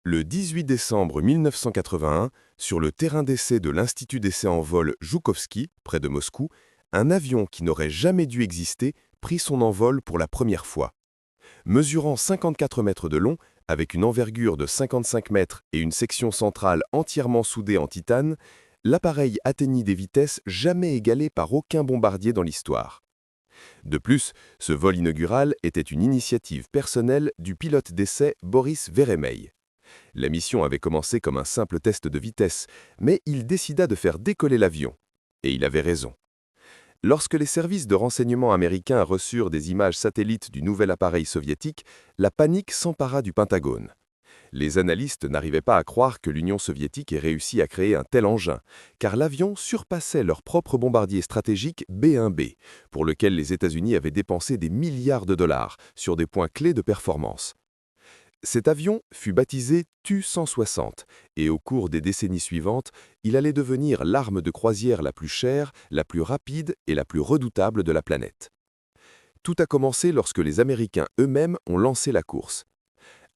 Le 18 décembre 1981, sur le terrain d'essai de l'Institut d'essai en vol Joukovski, près de Moscou, un avion qui n'aurait jamais dû exister prit son envol pour la première fois. Mesurant 54 mètres de long, avec une envergure de 55 mètres et une section centrale entièrement soudée en titane, l'appareil atteignit des vitesses jamais égalées par aucun bombardier dans l'histoire. De plus, ce vol inaugural était une initiative personnelle du pilote d'essai Boris Veremey. La mission avait commencé comme un simple test de vitesse, mais il décida de faire décoller l'avion. Et il avait raison. Lorsque les services de renseignement américains reçurent des images satellites du nouvel appareil soviétique, la panique s'empara du Pentagone. Les analystes n'arrivaient pas à croire que l'Union soviétique ait réussi à créer un tel engin, car l'avion surpassait leur propre bombardier stratégique B-1B, pour lequel les États-Unis avaient dépensé des milliards de dollars sur des points clés de performance. Cet avion fut baptisé Tu-160 et au cours des décennies suivantes, il allait devenir l'arme de croisière la plus chère, la plus rapide et la plus redoutable de la planète. Tout a commencé lorsque les Américains eux-mêmes ont lancé la course.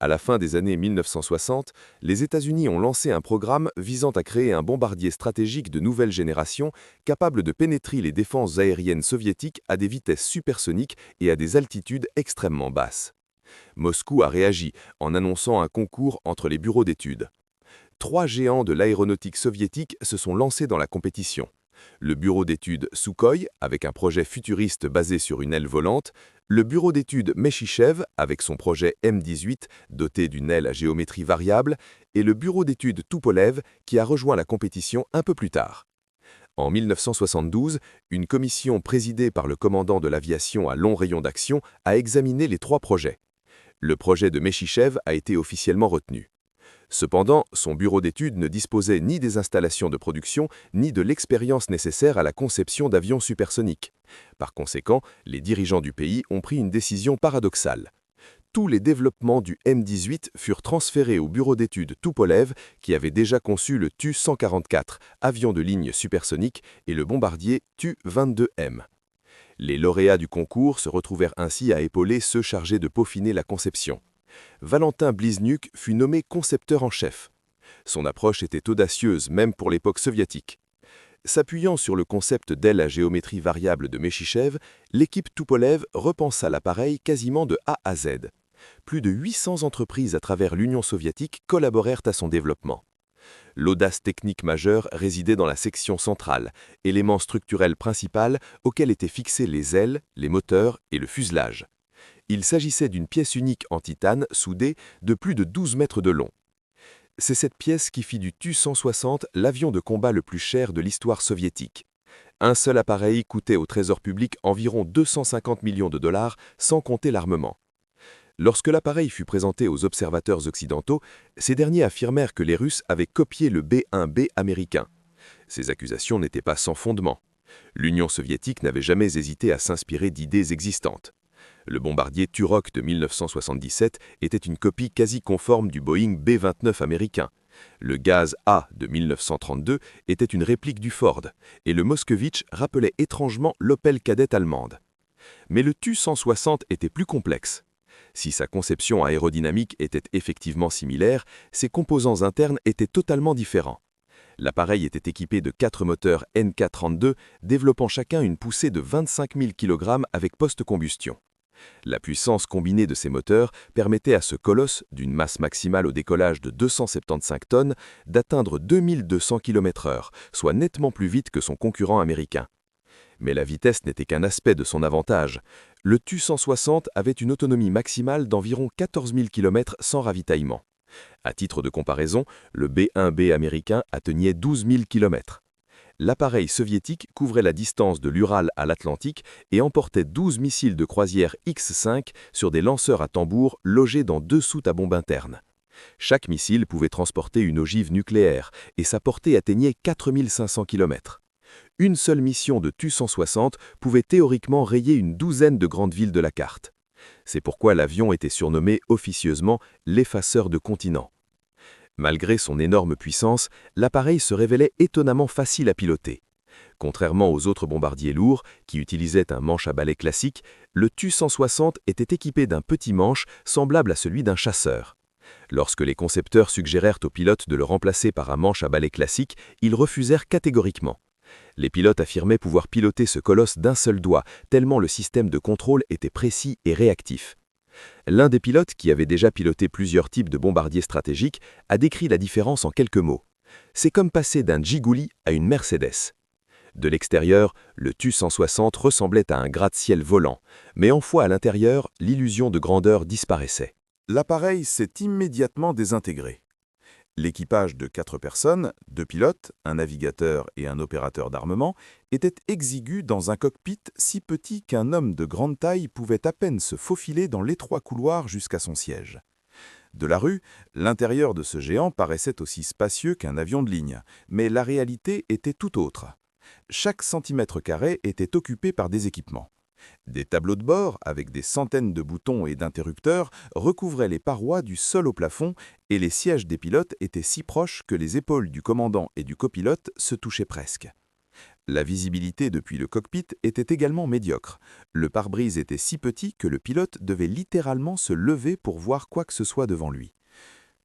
À la fin des années 1960, les États-Unis ont lancé un programme visant à créer un bombardier stratégique de nouvelle génération capable de pénétrer les défenses aériennes soviétiques à des vitesses supersoniques et à des altitudes extrêmement basses. Moscou a réagi en annonçant un concours entre les bureaux d'études. 3 géants de l'aéronautique soviétique se sont lancés dans la compétition. Le bureau d'études Sukhoi, avec un projet futuriste basé sur une aile volante, le bureau d'études Meshichev, avec son projet M-18 doté d'une aile à géométrie variable, et le bureau d'études Tupolev, qui a rejoint la compétition un peu plus tard. En 1972, une commission présidée par le commandant de l'aviation à long rayon d'action a examiné les 3 projets. Le projet de Meshichev a été officiellement retenu. Cependant, son bureau d'études ne disposait ni des installations de production, ni de l'expérience nécessaire à la conception d'avions supersoniques. Par conséquent, les dirigeants du pays ont pris une décision paradoxale. Tous les développements du M-18 furent transférés au bureau d'études Tupolev, qui avait déjà conçu le Tu-144, avion de ligne supersonique, et le bombardier Tu-22M. Les lauréats du concours se retrouvèrent ainsi à épauler ceux chargés de peaufiner la conception. Valentin Bliznyuk fut nommé concepteur en chef. Son approche était audacieuse même pour l'époque soviétique. S'appuyant sur le concept d'aile à géométrie variable de Meshichev, l'équipe Tupolev repensa l'appareil quasiment de A à Z. Plus de 800 entreprises à travers l'Union soviétique collaborèrent à son développement. L'audace technique majeure résidait dans la section centrale, élément structurel principal auquel étaient fixées les ailes, les moteurs et le fuselage. Il s'agissait d'une pièce unique en titane soudée de plus de 12 mètres de long. C'est cette pièce qui fit du Tu-160 l'avion de combat le plus cher de l'histoire soviétique. Un seul appareil coûtait au Trésor public environ 250 millions de dollars, sans compter l'armement. Lorsque l'appareil fut présenté aux observateurs occidentaux, ces derniers affirmèrent que les Russes avaient copié le B-1B américain. Ces accusations n'étaient pas sans fondement. L'Union soviétique n'avait jamais hésité à s'inspirer d'idées existantes. Le bombardier Turok de 1977 était une copie quasi conforme du Boeing B-29 américain. Le Gaz A de 1932 était une réplique du Ford, et le Moskvitch rappelait étrangement l'Opel Kadett allemande. Mais le Tu-160 était plus complexe. Si sa conception aérodynamique était effectivement similaire, ses composants internes étaient totalement différents. L'appareil était équipé de 4 moteurs NK32, développant chacun une poussée de 25 000 kg avec post-combustion. La puissance combinée de ces moteurs permettait à ce colosse, d'une masse maximale au décollage de 275 tonnes, d'atteindre 2200 km/h, soit nettement plus vite que son concurrent américain. Mais la vitesse n'était qu'un aspect de son avantage. Le Tu-160 avait une autonomie maximale d'environ 14 000 km sans ravitaillement. À titre de comparaison, le B-1B américain atteignait 12 000 km. L'appareil soviétique couvrait la distance de l'Ural à l'Atlantique et emportait 12 missiles de croisière X-5 sur des lanceurs à tambour logés dans 2 soutes à bombe interne. Chaque missile pouvait transporter une ogive nucléaire et sa portée atteignait 4 500 km. Une seule mission de Tu-160 pouvait théoriquement rayer une douzaine de grandes villes de la carte. C'est pourquoi l'avion était surnommé officieusement l'effaceur de continents. Malgré son énorme puissance, l'appareil se révélait étonnamment facile à piloter. Contrairement aux autres bombardiers lourds, qui utilisaient un manche à balai classique, le Tu-160 était équipé d'un petit manche semblable à celui d'un chasseur. Lorsque les concepteurs suggérèrent aux pilotes de le remplacer par un manche à balai classique, ils refusèrent catégoriquement. Les pilotes affirmaient pouvoir piloter ce colosse d'un seul doigt, tellement le système de contrôle était précis et réactif. L'un des pilotes, qui avait déjà piloté plusieurs types de bombardiers stratégiques, a décrit la différence en quelques mots. C'est comme passer d'un Gigouli à une Mercedes. De l'extérieur, le Tu-160 ressemblait à un gratte-ciel volant, mais en fois à l'intérieur, l'illusion de grandeur disparaissait. L'appareil s'est immédiatement désintégré. L'équipage de 4 personnes, 2 pilotes, un navigateur et un opérateur d'armement, était exigu dans un cockpit si petit qu'un homme de grande taille pouvait à peine se faufiler dans l'étroit couloir jusqu'à son siège. De la rue, l'intérieur de ce géant paraissait aussi spacieux qu'un avion de ligne, mais la réalité était tout autre. Chaque centimètre carré était occupé par des équipements. Des tableaux de bord, avec des centaines de boutons et d'interrupteurs, recouvraient les parois du sol au plafond et les sièges des pilotes étaient si proches que les épaules du commandant et du copilote se touchaient presque. La visibilité depuis le cockpit était également médiocre. Le pare-brise était si petit que le pilote devait littéralement se lever pour voir quoi que ce soit devant lui.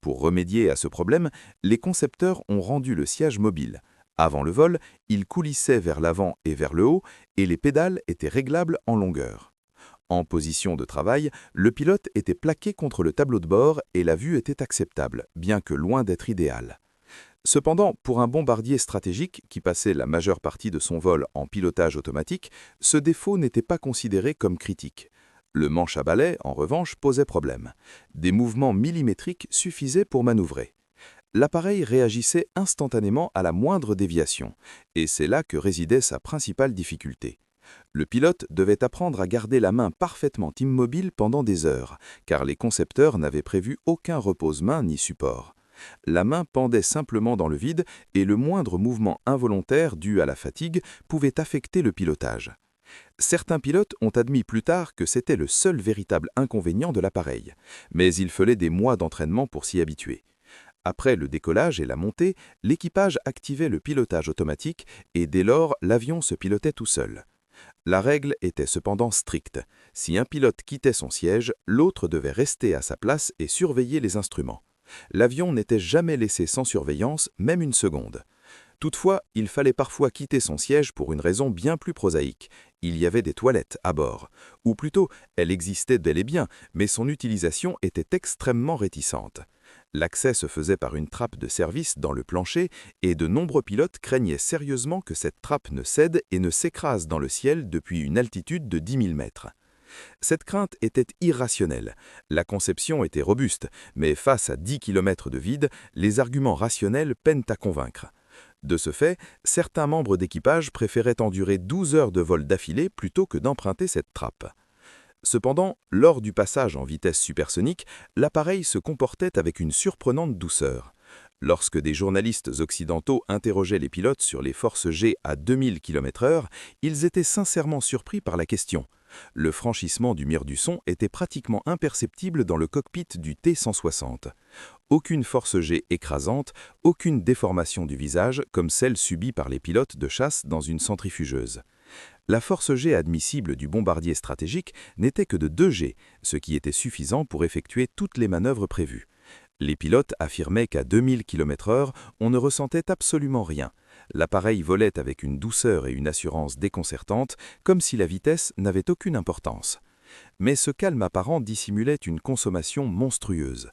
Pour remédier à ce problème, les concepteurs ont rendu le siège mobile. Avant le vol, il coulissait vers l'avant et vers le haut, et les pédales étaient réglables en longueur. En position de travail, le pilote était plaqué contre le tableau de bord et la vue était acceptable, bien que loin d'être idéale. Cependant, pour un bombardier stratégique qui passait la majeure partie de son vol en pilotage automatique, ce défaut n'était pas considéré comme critique. Le manche à balai, en revanche, posait problème. Des mouvements millimétriques suffisaient pour manœuvrer. L'appareil réagissait instantanément à la moindre déviation, et c'est là que résidait sa principale difficulté. Le pilote devait apprendre à garder la main parfaitement immobile pendant des heures, car les concepteurs n'avaient prévu aucun repose-main ni support. La main pendait simplement dans le vide et le moindre mouvement involontaire dû à la fatigue pouvait affecter le pilotage. Certains pilotes ont admis plus tard que c'était le seul véritable inconvénient de l'appareil, mais il fallait des mois d'entraînement pour s'y habituer. Après le décollage et la montée, l'équipage activait le pilotage automatique et dès lors, l'avion se pilotait tout seul. La règle était cependant stricte. Si un pilote quittait son siège, l'autre devait rester à sa place et surveiller les instruments. L'avion n'était jamais laissé sans surveillance, même une seconde. Toutefois, il fallait parfois quitter son siège pour une raison bien plus prosaïque. Il y avait des toilettes à bord. Ou plutôt, elles existaient bel et bien, mais son utilisation était extrêmement réticente. L'accès se faisait par une trappe de service dans le plancher et de nombreux pilotes craignaient sérieusement que cette trappe ne cède et ne s'écrase dans le ciel depuis une altitude de 10 000 mètres. Cette crainte était irrationnelle. La conception était robuste, mais face à 10 km de vide, les arguments rationnels peinent à convaincre. De ce fait, certains membres d'équipage préféraient endurer 12 heures de vol d'affilée plutôt que d'emprunter cette trappe. Cependant, lors du passage en vitesse supersonique, l'appareil se comportait avec une surprenante douceur. Lorsque des journalistes occidentaux interrogeaient les pilotes sur les forces G à 2000 km/h, ils étaient sincèrement surpris par la question. Le franchissement du mur du son était pratiquement imperceptible dans le cockpit du T-160. Aucune force G écrasante, aucune déformation du visage comme celle subie par les pilotes de chasse dans une centrifugeuse. La force G admissible du bombardier stratégique n'était que de 2 G, ce qui était suffisant pour effectuer toutes les manœuvres prévues. Les pilotes affirmaient qu'à 2000 km/h, on ne ressentait absolument rien. L'appareil volait avec une douceur et une assurance déconcertantes, comme si la vitesse n'avait aucune importance. Mais ce calme apparent dissimulait une consommation monstrueuse.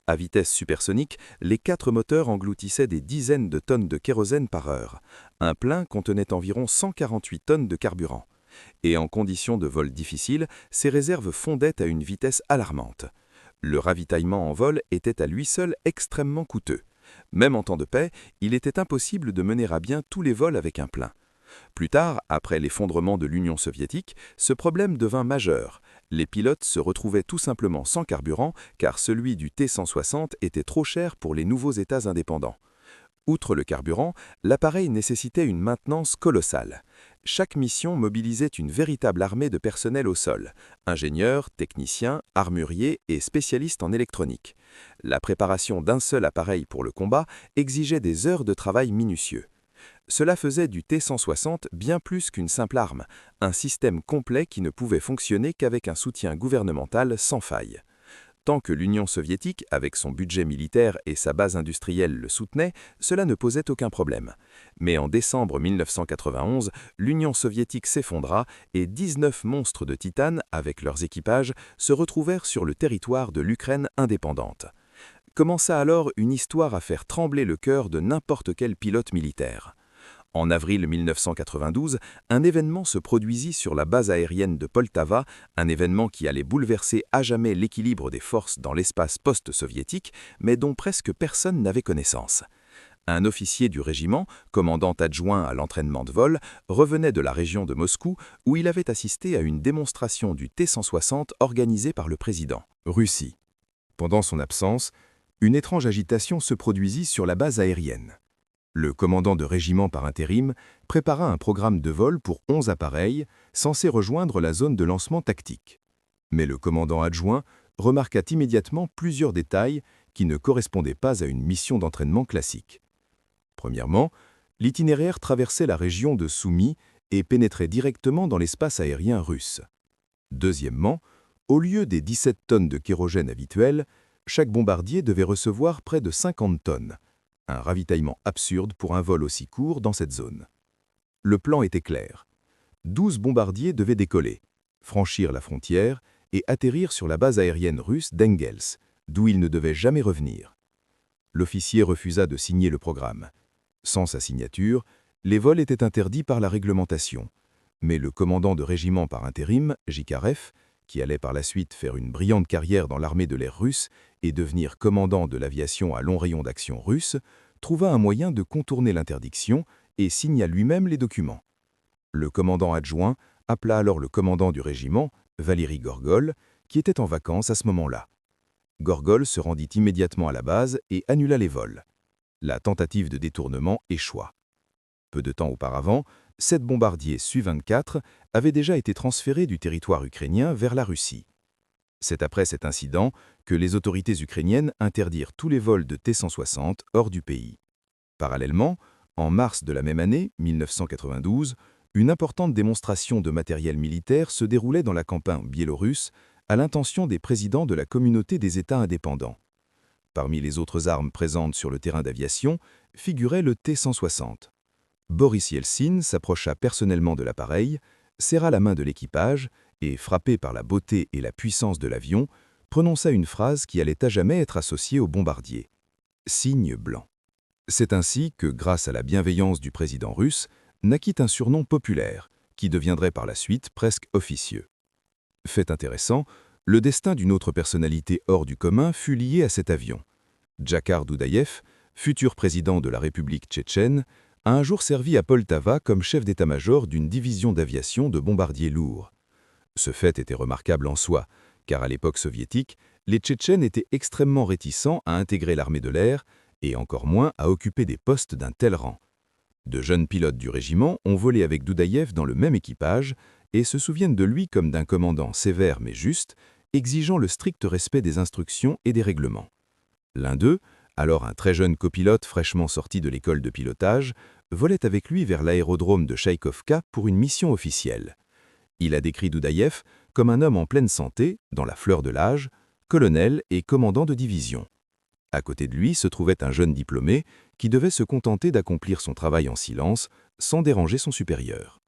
À vitesse supersonique, les 4 moteurs engloutissaient des dizaines de tonnes de kérosène par heure. Un plein contenait environ 148 tonnes de carburant. Et en conditions de vol difficile, ces réserves fondaient à une vitesse alarmante. Le ravitaillement en vol était à lui seul extrêmement coûteux. Même en temps de paix, il était impossible de mener à bien tous les vols avec un plein. Plus tard, après l'effondrement de l'Union soviétique, ce problème devint majeur. Les pilotes se retrouvaient tout simplement sans carburant car celui du T-160 était trop cher pour les nouveaux États indépendants. Outre le carburant, l'appareil nécessitait une maintenance colossale. Chaque mission mobilisait une véritable armée de personnel au sol, ingénieurs, techniciens, armuriers et spécialistes en électronique. La préparation d'un seul appareil pour le combat exigeait des heures de travail minutieux. Cela faisait du T-160 bien plus qu'une simple arme, un système complet qui ne pouvait fonctionner qu'avec un soutien gouvernemental sans faille. Tant que l'Union soviétique, avec son budget militaire et sa base industrielle le soutenait, cela ne posait aucun problème. Mais en décembre 1991, l'Union soviétique s'effondra et 19 monstres de titane, avec leurs équipages, se retrouvèrent sur le territoire de l'Ukraine indépendante. Commença alors une histoire à faire trembler le cœur de n'importe quel pilote militaire. En avril 1992, un événement se produisit sur la base aérienne de Poltava, un événement qui allait bouleverser à jamais l'équilibre des forces dans l'espace post-soviétique, mais dont presque personne n'avait connaissance. Un officier du régiment, commandant adjoint à l'entraînement de vol, revenait de la région de Moscou où il avait assisté à une démonstration du T-160 organisée par le président. Russie. Pendant son absence, une étrange agitation se produisit sur la base aérienne. Le commandant de régiment par intérim prépara un programme de vol pour 11 appareils censés rejoindre la zone de lancement tactique. Mais le commandant adjoint remarqua immédiatement plusieurs détails qui ne correspondaient pas à une mission d'entraînement classique. Premièrement, l'itinéraire traversait la région de Soumy et pénétrait directement dans l'espace aérien russe. Deuxièmement, au lieu des 17 tonnes de kérogène habituelles, chaque bombardier devait recevoir près de 50 tonnes. Un ravitaillement absurde pour un vol aussi court dans cette zone. Le plan était clair. 12 bombardiers devaient décoller, franchir la frontière et atterrir sur la base aérienne russe d'Engels, d'où ils ne devaient jamais revenir. L'officier refusa de signer le programme. Sans sa signature, les vols étaient interdits par la réglementation. Mais le commandant de régiment par intérim, Jikarev, qui allait par la suite faire une brillante carrière dans l'armée de l'air russe et devenir commandant de l'aviation à long rayon d'action russe, trouva un moyen de contourner l'interdiction et signa lui-même les documents. Le commandant adjoint appela alors le commandant du régiment, Valéry Gorgol, qui était en vacances à ce moment-là. Gorgol se rendit immédiatement à la base et annula les vols. La tentative de détournement échoua. Peu de temps auparavant, 7 bombardiers Su-24 avaient déjà été transférés du territoire ukrainien vers la Russie. C'est après cet incident que les autorités ukrainiennes interdirent tous les vols de T-160 hors du pays. Parallèlement, en mars de la même année, 1992, une importante démonstration de matériel militaire se déroulait dans la campagne biélorusse à l'intention des présidents de la communauté des États indépendants. Parmi les autres armes présentes sur le terrain d'aviation figurait le T-160. Boris Yeltsin s'approcha personnellement de l'appareil, serra la main de l'équipage et, frappé par la beauté et la puissance de l'avion, prononça une phrase qui allait à jamais être associée au bombardier. « Signe blanc ». C'est ainsi que, grâce à la bienveillance du président russe, naquit un surnom populaire, qui deviendrait par la suite presque officieux. Fait intéressant, le destin d'une autre personnalité hors du commun fut lié à cet avion. Djakhar Doudaïev, futur président de la République tchétchène, a un jour servi à Poltava comme chef d'état-major d'une division d'aviation de bombardiers lourds. Ce fait était remarquable en soi, car à l'époque soviétique, les Tchétchènes étaient extrêmement réticents à intégrer l'armée de l'air et encore moins à occuper des postes d'un tel rang. De jeunes pilotes du régiment ont volé avec Doudaïev dans le même équipage et se souviennent de lui comme d'un commandant sévère mais juste, exigeant le strict respect des instructions et des règlements. L'un d'eux, alors un très jeune copilote fraîchement sorti de l'école de pilotage, volait avec lui vers l'aérodrome de Chaïkovka pour une mission officielle. Il a décrit Doudaïev comme un homme en pleine santé, dans la fleur de l'âge, colonel et commandant de division. À côté de lui se trouvait un jeune diplômé qui devait se contenter d'accomplir son travail en silence, sans déranger son supérieur.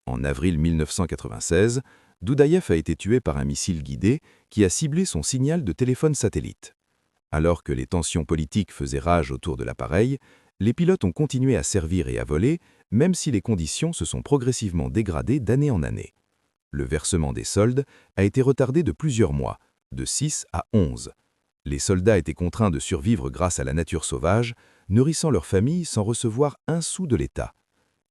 En avril 1996, Doudaïev a été tué par un missile guidé qui a ciblé son signal de téléphone satellite. Alors que les tensions politiques faisaient rage autour de l'appareil, les pilotes ont continué à servir et à voler, même si les conditions se sont progressivement dégradées d'année en année. Le versement des soldes a été retardé de plusieurs mois, de 6 à 11. Les soldats étaient contraints de survivre grâce à la nature sauvage, nourrissant leurs familles sans recevoir un sou de l'État.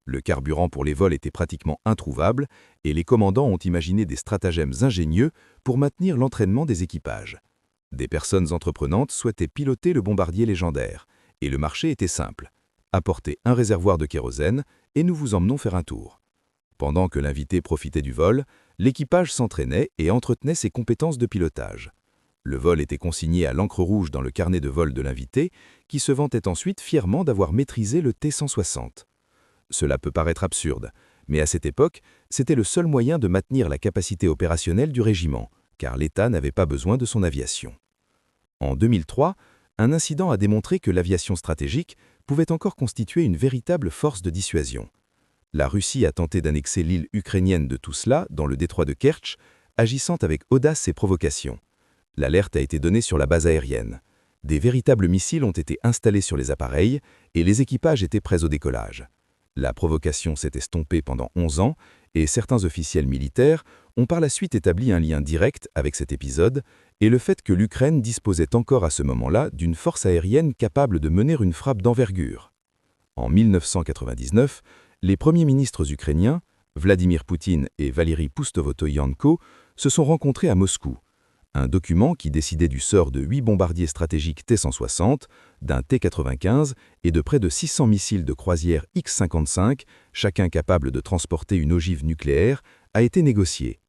Le carburant pour les vols était pratiquement introuvable et les commandants ont imaginé des stratagèmes ingénieux pour maintenir l'entraînement des équipages. Des personnes entreprenantes souhaitaient piloter le bombardier légendaire, et le marché était simple. Apportez un réservoir de kérosène et nous vous emmenons faire un tour. Pendant que l'invité profitait du vol, l'équipage s'entraînait et entretenait ses compétences de pilotage. Le vol était consigné à l'encre rouge dans le carnet de vol de l'invité, qui se vantait ensuite fièrement d'avoir maîtrisé le T-160. Cela peut paraître absurde, mais à cette époque, c'était le seul moyen de maintenir la capacité opérationnelle du régiment, car l'État n'avait pas besoin de son aviation. En 2003, un incident a démontré que l'aviation stratégique pouvait encore constituer une véritable force de dissuasion. La Russie a tenté d'annexer l'île ukrainienne de Tuzla, dans le détroit de Kertch, agissant avec audace et provocation. L'alerte a été donnée sur la base aérienne. Des véritables missiles ont été installés sur les appareils et les équipages étaient prêts au décollage. La provocation s'est estompée pendant 11 ans et certains officiels militaires ont par la suite établi un lien direct avec cet épisode et le fait que l'Ukraine disposait encore à ce moment-là d'une force aérienne capable de mener une frappe d'envergure. En 1999, les premiers ministres ukrainiens, Vladimir Poutine et Valéry Poustovotoyenko, se sont rencontrés à Moscou. Un document qui décidait du sort de 8 bombardiers stratégiques T-160, d'un T-95 et de près de 600 missiles de croisière X-55, chacun capable de transporter une ogive nucléaire, a été négocié.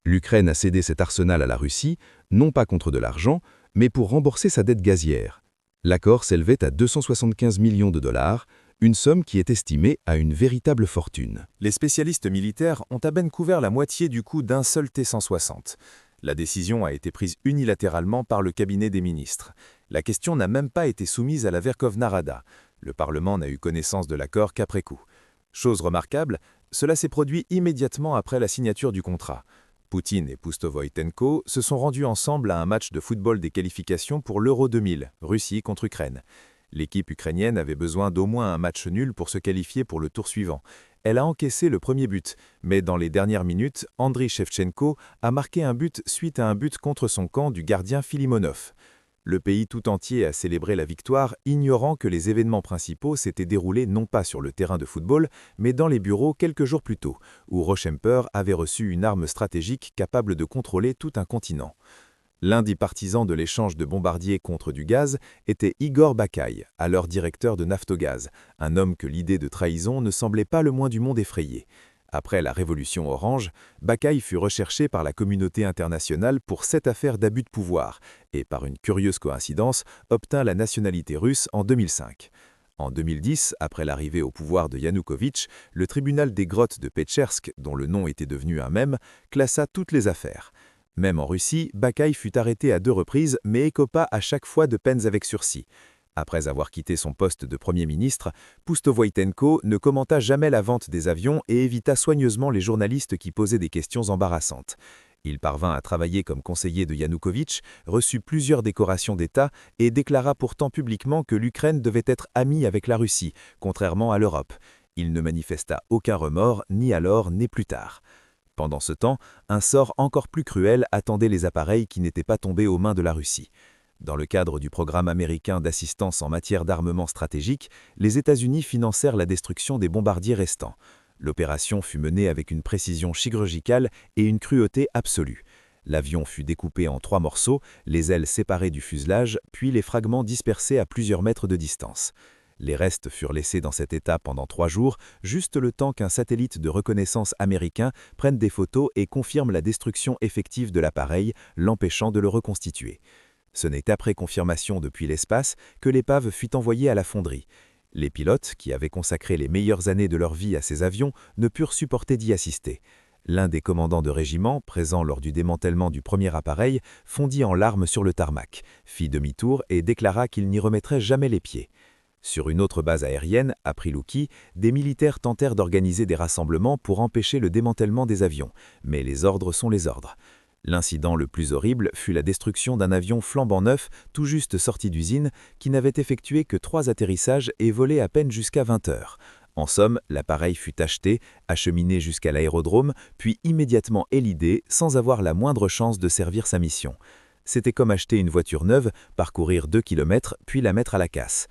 L'Ukraine a cédé cet arsenal à la Russie, non pas contre de l'argent, mais pour rembourser sa dette gazière. L'accord s'élevait à 275 millions de dollars, une somme qui est estimée à une véritable fortune. Les spécialistes militaires ont à peine couvert la moitié du coût d'un seul T-160. La décision a été prise unilatéralement par le cabinet des ministres. La question n'a même pas été soumise à la Verkhovna Rada. Le Parlement n'a eu connaissance de l'accord qu'après coup. Chose remarquable, cela s'est produit immédiatement après la signature du contrat. Poutine et Poustovoyenko se sont rendus ensemble à un match de football des qualifications pour l'Euro 2000, Russie contre Ukraine. L'équipe ukrainienne avait besoin d'au moins un match nul pour se qualifier pour le tour suivant. Elle a encaissé le premier but, mais dans les dernières minutes, Andriy Shevchenko a marqué un but suite à un but contre son camp du gardien Filimonov. Le pays tout entier a célébré la victoire, ignorant que les événements principaux s'étaient déroulés non pas sur le terrain de football, mais dans les bureaux quelques jours plus tôt, où Rochamper avait reçu une arme stratégique capable de contrôler tout un continent. L'un des partisans de l'échange de bombardiers contre du gaz était Igor Bakaï, alors directeur de Naftogaz, un homme que l'idée de trahison ne semblait pas le moins du monde effrayer. Après la révolution orange, Bakaï fut recherché par la communauté internationale pour 7 affaires d'abus de pouvoir et, par une curieuse coïncidence, obtint la nationalité russe en 2005. En 2010, après l'arrivée au pouvoir de Yanukovych, le tribunal des grottes de Petchersk, dont le nom était devenu un mème, classa toutes les affaires. Même en Russie, Bakaï fut arrêté à 2 reprises, mais écopa à chaque fois de peines avec sursis. Après avoir quitté son poste de Premier ministre, Poustovoyenko ne commenta jamais la vente des avions et évita soigneusement les journalistes qui posaient des questions embarrassantes. Il parvint à travailler comme conseiller de Yanukovych, reçut plusieurs décorations d'État et déclara pourtant publiquement que l'Ukraine devait être amie avec la Russie, contrairement à l'Europe. Il ne manifesta aucun remords, ni alors ni plus tard. Pendant ce temps, un sort encore plus cruel attendait les appareils qui n'étaient pas tombés aux mains de la Russie. Dans le cadre du programme américain d'assistance en matière d'armement stratégique, les États-Unis financèrent la destruction des bombardiers restants. L'opération fut menée avec une précision chirurgicale et une cruauté absolue. L'avion fut découpé en 3 morceaux, les ailes séparées du fuselage, puis les fragments dispersés à plusieurs mètres de distance. Les restes furent laissés dans cet état pendant 3 jours, juste le temps qu'un satellite de reconnaissance américain prenne des photos et confirme la destruction effective de l'appareil, l'empêchant de le reconstituer. Ce n'est qu'après confirmation depuis l'espace que l'épave fut envoyée à la fonderie. Les pilotes, qui avaient consacré les meilleures années de leur vie à ces avions, ne purent supporter d'y assister. L'un des commandants de régiment, présent lors du démantèlement du premier appareil, fondit en larmes sur le tarmac, fit demi-tour et déclara qu'il n'y remettrait jamais les pieds. Sur une autre base aérienne, à Prilouki, des militaires tentèrent d'organiser des rassemblements pour empêcher le démantèlement des avions, mais les ordres sont les ordres. L'incident le plus horrible fut la destruction d'un avion flambant neuf, tout juste sorti d'usine, qui n'avait effectué que 3 atterrissages et volé à peine jusqu'à 20 heures. En somme, l'appareil fut acheté, acheminé jusqu'à l'aérodrome, puis immédiatement élidé, sans avoir la moindre chance de servir sa mission. C'était comme acheter une voiture neuve, parcourir 2 km, puis la mettre à la casse.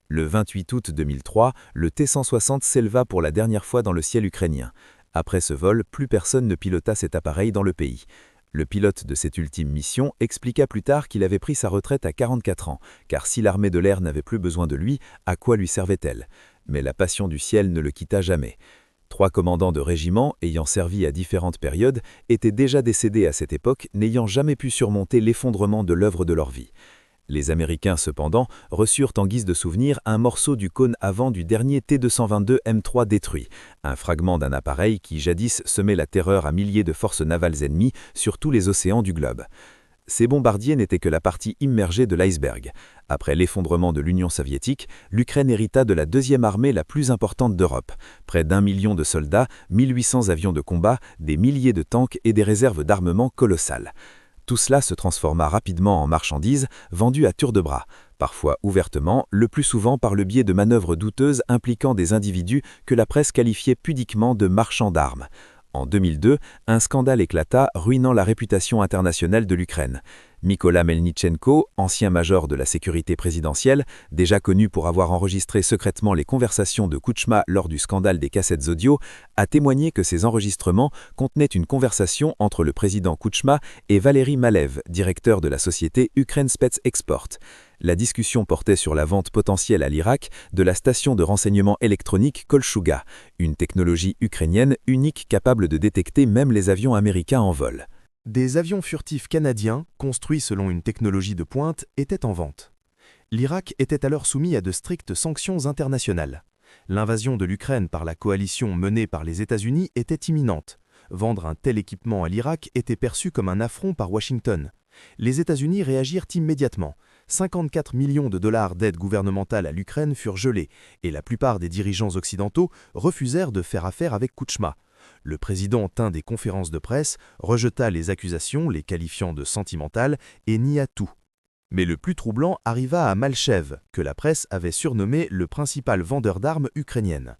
Le 28 août 2003, le T-160 s'éleva pour la dernière fois dans le ciel ukrainien. Après ce vol, plus personne ne pilota cet appareil dans le pays. Le pilote de cette ultime mission expliqua plus tard qu'il avait pris sa retraite à 44 ans, car si l'armée de l'air n'avait plus besoin de lui, à quoi lui servait-elle? Mais la passion du ciel ne le quitta jamais. 3 commandants de régiment, ayant servi à différentes périodes, étaient déjà décédés à cette époque, n'ayant jamais pu surmonter l'effondrement de l'œuvre de leur vie. Les Américains, cependant, reçurent en guise de souvenir un morceau du cône avant du dernier T-222 M3 détruit, un fragment d'un appareil qui jadis semait la terreur à milliers de forces navales ennemies sur tous les océans du globe. ces bombardiers n'étaient que la partie immergée de l'iceberg. Après l'effondrement de l'Union soviétique, l'Ukraine hérita de la deuxième armée la plus importante d'Europe. Près d'1 million de soldats, 1800 avions de combat, des milliers de tanks et des réserves d'armement colossales. Tout cela se transforma rapidement en marchandises vendues à tour de bras, parfois ouvertement, le plus souvent par le biais de manœuvres douteuses impliquant des individus que la presse qualifiait pudiquement de marchands d'armes. En 2002, un scandale éclata, ruinant la réputation internationale de l'Ukraine. Mykola Melnychenko, ancien major de la sécurité présidentielle, déjà connu pour avoir enregistré secrètement les conversations de Kuchma lors du scandale des cassettes audio, a témoigné que ces enregistrements contenaient une conversation entre le président Kuchma et Valery Malev, directeur de la société Ukraine Spets Export. La discussion portait sur la vente potentielle à l'Irak de la station de renseignement électronique Kolchuga, une technologie ukrainienne unique capable de détecter même les avions américains en vol. Des avions furtifs canadiens, construits selon une technologie de pointe, étaient en vente. L'Irak était alors soumis à de strictes sanctions internationales. L'invasion de l'Ukraine par la coalition menée par les États-Unis était imminente. Vendre un tel équipement à l'Irak était perçu comme un affront par Washington. Les États-Unis réagirent immédiatement. 54 millions de dollars d'aide gouvernementale à l'Ukraine furent gelés, et la plupart des dirigeants occidentaux refusèrent de faire affaire avec Kuchma. Le président tint des conférences de presse, rejeta les accusations, les qualifiant de sentimentales, et nia tout. Mais le plus troublant arriva à Malchev, que la presse avait surnommé le principal vendeur d'armes ukrainienne.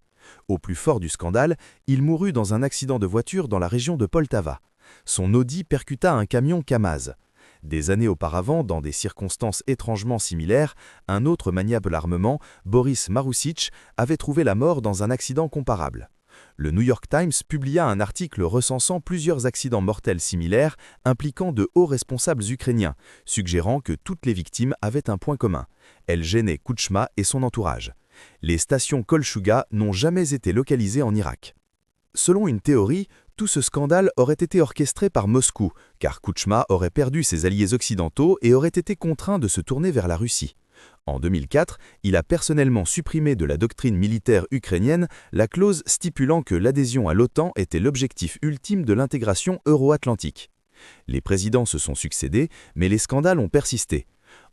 Au plus fort du scandale, il mourut dans un accident de voiture dans la région de Poltava. Son Audi percuta un camion Kamaz. Des années auparavant, dans des circonstances étrangement similaires, un autre maniable de l'armement, Boris Marussitch, avait trouvé la mort dans un accident comparable. Le New York Times publia un article recensant plusieurs accidents mortels similaires impliquant de hauts responsables ukrainiens, suggérant que toutes les victimes avaient un point commun. Elles gênaient Kuchma et son entourage. Les stations Kolchuga n'ont jamais été localisées en Irak. Selon une théorie, tout ce scandale aurait été orchestré par Moscou, car Kuchma aurait perdu ses alliés occidentaux et aurait été contraint de se tourner vers la Russie. En 2004, il a personnellement supprimé de la doctrine militaire ukrainienne la clause stipulant que l'adhésion à l'OTAN était l'objectif ultime de l'intégration euro-atlantique. Les présidents se sont succédés, mais les scandales ont persisté.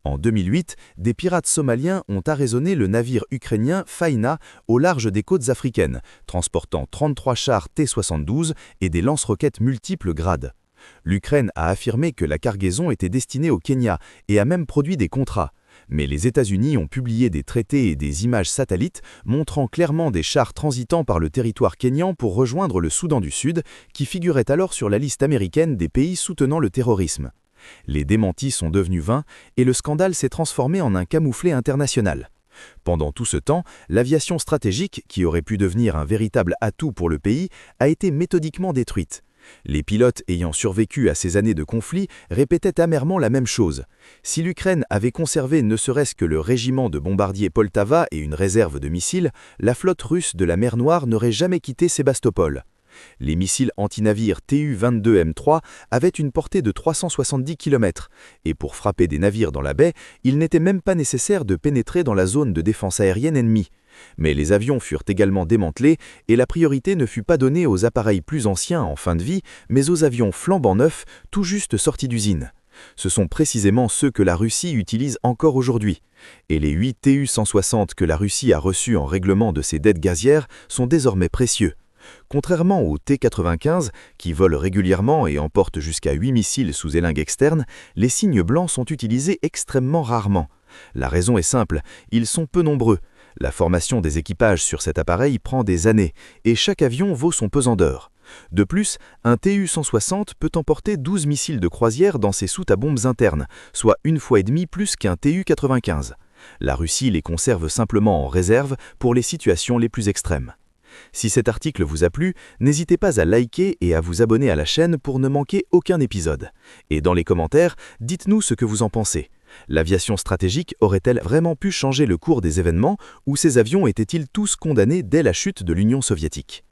En 2008, des pirates somaliens ont arraisonné le navire ukrainien Faina au large des côtes africaines, transportant 33 chars T-72 et des lance-roquettes multiples grades. L'Ukraine a affirmé que la cargaison était destinée au Kenya et a même produit des contrats. Mais les États-Unis ont publié des traités et des images satellites montrant clairement des chars transitant par le territoire kényan pour rejoindre le Soudan du Sud, qui figurait alors sur la liste américaine des pays soutenant le terrorisme. Les démentis sont devenus vains et le scandale s'est transformé en un camouflet international. Pendant tout ce temps, l'aviation stratégique, qui aurait pu devenir un véritable atout pour le pays, a été méthodiquement détruite. Les pilotes ayant survécu à ces années de conflit répétaient amèrement la même chose. Si l'Ukraine avait conservé ne serait-ce que le régiment de bombardiers Poltava et une réserve de missiles, la flotte russe de la mer Noire n'aurait jamais quitté Sébastopol. Les missiles anti-navires Tu-22M3 avaient une portée de 370 km, et pour frapper des navires dans la baie, il n'était même pas nécessaire de pénétrer dans la zone de défense aérienne ennemie. Mais les avions furent également démantelés, et la priorité ne fut pas donnée aux appareils plus anciens en fin de vie, mais aux avions flambant neufs, tout juste sortis d'usine. Ce sont précisément ceux que la Russie utilise encore aujourd'hui. Et les 8 Tu-160 que la Russie a reçus en règlement de ses dettes gazières sont désormais précieux. Contrairement aux T-95, qui volent régulièrement et emportent jusqu'à 8 missiles sous élingue externe, les cygnes blancs sont utilisés extrêmement rarement. La raison est simple, ils sont peu nombreux. La formation des équipages sur cet appareil prend des années, et chaque avion vaut son pesant d'or. De plus, un Tu-160 peut emporter 12 missiles de croisière dans ses soutes à bombes internes, soit 1,5 fois plus qu'un Tu-95. La Russie les conserve simplement en réserve pour les situations les plus extrêmes. Si cet article vous a plu, n'hésitez pas à liker et à vous abonner à la chaîne pour ne manquer aucun épisode. Et dans les commentaires, dites-nous ce que vous en pensez. L'aviation stratégique aurait-elle vraiment pu changer le cours des événements ou ces avions étaient-ils tous condamnés dès la chute de l'Union soviétique ?